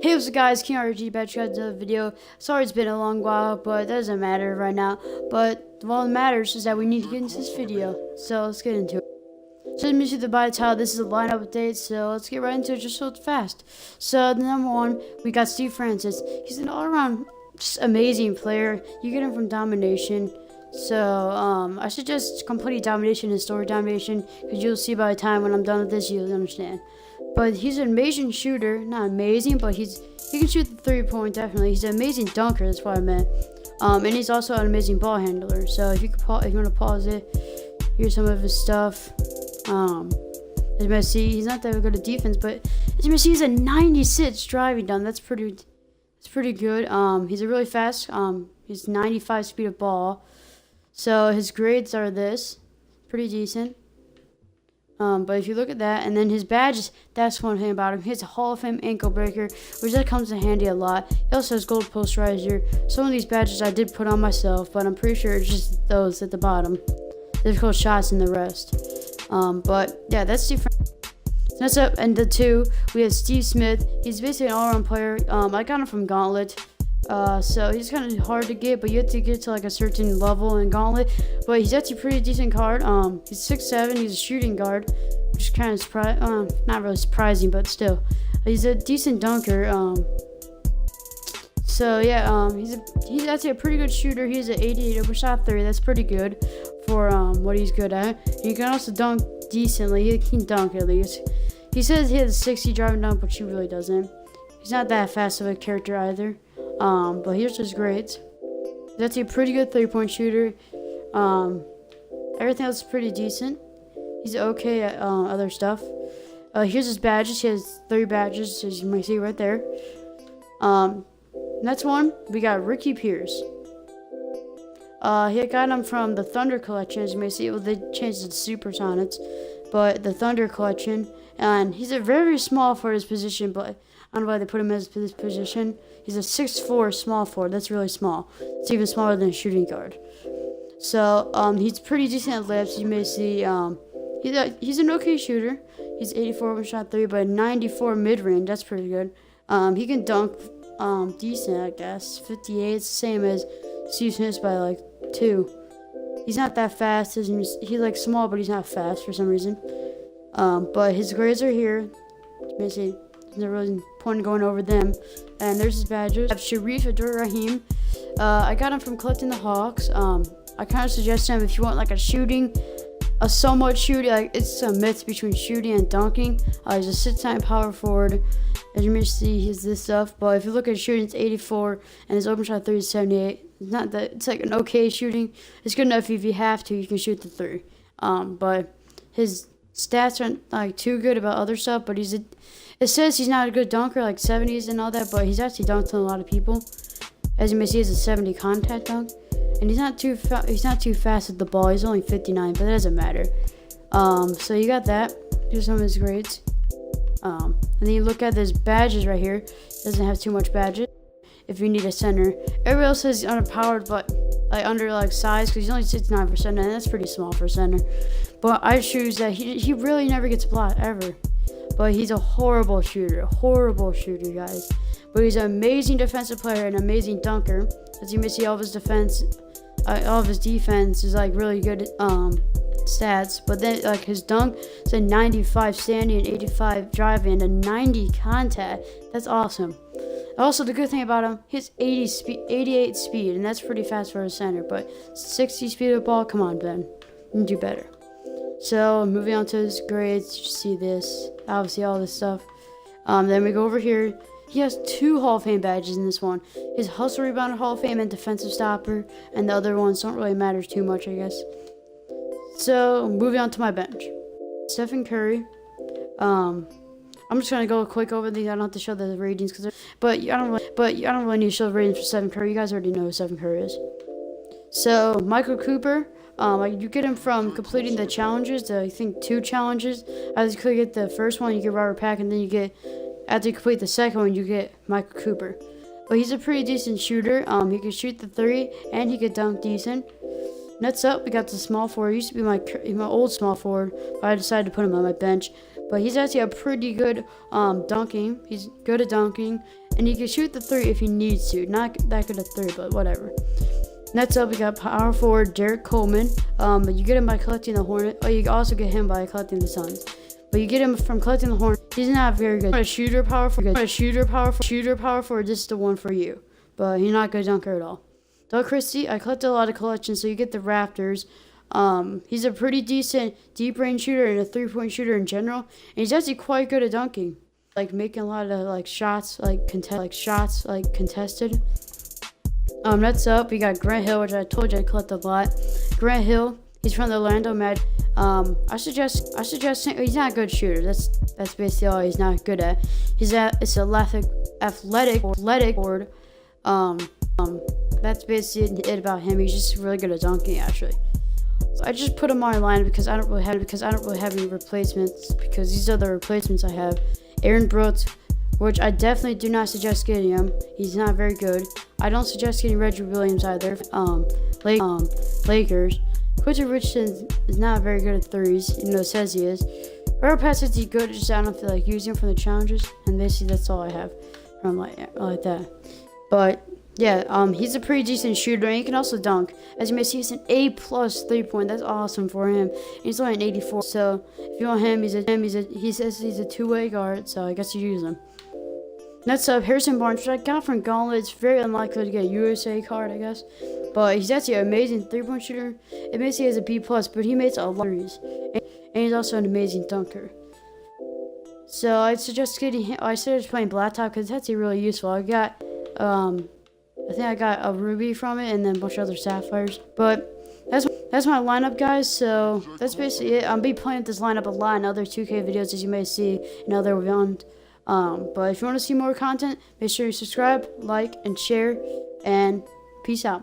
Hey, what's up guys, King R.E.T back to another video. Sorry it's been a long while, but that doesn't matter right now. But what matters is that we need to get into this video. So let's get into it. So as you see by the title, this is a lineup update, so let's get right into it just so fast. So the number one, we got Steve Francis. He's an all-around just amazing player. You get him from Domination. So I suggest complete Domination and Story Domination, because you'll see by the time when I'm done with this, you'll understand. But he's an amazing shooter. Not amazing, but he can shoot the 3-point definitely. He's an amazing dunker. That's what I meant. And he's also an amazing ball handler. So if you want to pause it, here's some of his stuff. As you may see, he's not that good at defense, but as you may see, he's a 96 driving down. That's pretty good. He's a really fast. He's 95 speed of ball. So his grades are this, pretty decent. But if you look at that, and then his badges, that's one thing about him. He has a Hall of Fame ankle breaker, which that comes in handy a lot. He also has gold posterizer. Some of these badges I did put on myself, but I'm pretty sure it's just those at the bottom. Difficult shots and the rest. But yeah, that's Steve. That's up. And the two, we have Steve Smith. He's basically an all-around player. I got him from Gauntlet. So he's kind of hard to get, but you have to get to like a certain level in Gauntlet. But he's actually a pretty decent card. He's 6'7", he's a shooting guard, which is kind of not really surprising, but still, he's a decent dunker. So yeah, he's actually a pretty good shooter. He's an 88 over shot 3. That's pretty good for what he's good at. He can also dunk decently. He can dunk at least. He says he has a 60 driving dunk, but he really doesn't. He's not that fast of a character either. But here's his grades. He's actually a pretty good 3-point shooter. Everything else is pretty decent. He's okay at other stuff. Here's his badges. He has 3 badges, as you might see right there. Next one, we got Ricky Pierce. He got him from the Thunder collection, as you may see. Well, they changed it to Supersonics, but the Thunder collection. And he's a very small for his position, but I don't know why they put him as this position. He's a 6'4" small forward. That's really small. It's even smaller than a shooting guard. So he's pretty decent at layups. You may see he's an okay shooter. He's 84 over shot 3, but 94 mid range. That's pretty good. He can dunk decent, I guess. 58. It's the same as Steve Smith by like 2. He's not that fast. He's like small, but he's not fast for some reason. But his grades are here. You may see. There's no really point in going over them. And there's his badges. I have Sharif Abdur-Rahim. I got him from collecting the Hawks. I kind of suggest him if you want like a somewhat shooting, like it's a mix between shooting and dunking. He's a 6'9" power forward. As you may see, he's this stuff. But if you look at shooting, it's 84, and his open shot 3 is 78. It's not that. It's like an okay shooting. It's good enough if you have to, you can shoot the 3. But his stats aren't like too good about other stuff. But it says he's not a good dunker, like 70s and all that, but he's actually dunked on a lot of people. As you may see, he has a 70 contact dunk, and he's not too fast with the ball. He's only 59, but that doesn't matter. So you got that. Here's some of his grades. And then you look at his badges right here. Doesn't have too much badges. If you need a center, everybody else says he's underpowered, but like under like size, because he's only 69 for center, and that's pretty small for center. But I choose that he really never gets blocked ever. But he's a horrible shooter, guys. But he's an amazing defensive player, an amazing dunker. As you may see, all of his defense is like really good stats. But then like his dunk is a 95 standing, and 85 driving, and a 90 contact. That's awesome. Also, the good thing about him, he has 88 speed, and that's pretty fast for a center. But 60 speed of ball, come on, Ben, you can do better. So moving on to his grades, you see this, obviously all this stuff. Then we go over here. He has 2 Hall of Fame badges in this one. His hustle rebounder Hall of Fame and defensive stopper, and the other ones don't really matter too much, I guess. So moving on to my bench, Stephen Curry. I'm just gonna go quick over these. I don't have to show the ratings, but I don't really need to show the ratings for Stephen Curry. You guys already know who Stephen Curry is. So Michael Cooper. You get him from completing the challenges, I think 2 challenges. As you get the first one, you get Robert Pack, and then after you complete the second one, you get Michael Cooper. But he's a pretty decent shooter. He can shoot the 3, and he can dunk decent. Next up, we got the small forward. He used to be my old small forward, but I decided to put him on my bench. but he's actually a pretty good dunking. He's good at dunking, and he can shoot the three if he needs to. Not that good at three, but whatever. Next up, we got power forward Derek Coleman. You get him by collecting the Hornet. Oh, you also get him by collecting the Suns. But you get him from collecting the Hornet. He's not very good. A shooter power forward. This is the one for you. But he's not a good dunker at all. Doug Christie, I collected a lot of collections, so you get the Raptors. He's a pretty decent deep range shooter and a 3-point shooter in general, and he's actually quite good at dunking, like making a lot of shots contested. Next up we got Grant Hill, which I told you I collect a lot. Grant Hill, he's from the Orlando Magic. I suggest he's not a good shooter. That's basically all he's not good at. It's athletic board. That's basically it about him. He's just really good at dunking, actually. So I just put him on my lineup because I don't really have any replacements, because these are the replacements I have. Aaron Brooks, which I definitely do not suggest getting him. He's not very good. I don't suggest getting Reggie Williams either. Lakers. Quentin Richardson is not very good at threes, even though it says he is. Robert Pass is good, just I don't feel like using him for the challenges, and basically that's all I have from like that. But yeah, he's a pretty decent shooter, and he can also dunk. As you may see, he's an A+ 3-point. That's awesome for him. And he's only an 84. So if you want him, he says he's a two-way guard. So I guess you use him. Next up, Harrison Barnes, which I got from Gauntlet. It's very unlikely to get a USA card, I guess. But he's actually an amazing 3-point shooter. It may say he has a B+, but he makes a lot of threes. And he's also an amazing dunker. So I suggest getting him. I suggest playing Blacktop because it's actually really useful. I think I got a ruby from it and then a bunch of other sapphires. But that's my lineup, guys. So that's basically it. I'll be playing this lineup a lot in other 2K videos, as you may see in other ones. But if you want to see more content, make sure you subscribe, like, and share. And peace out.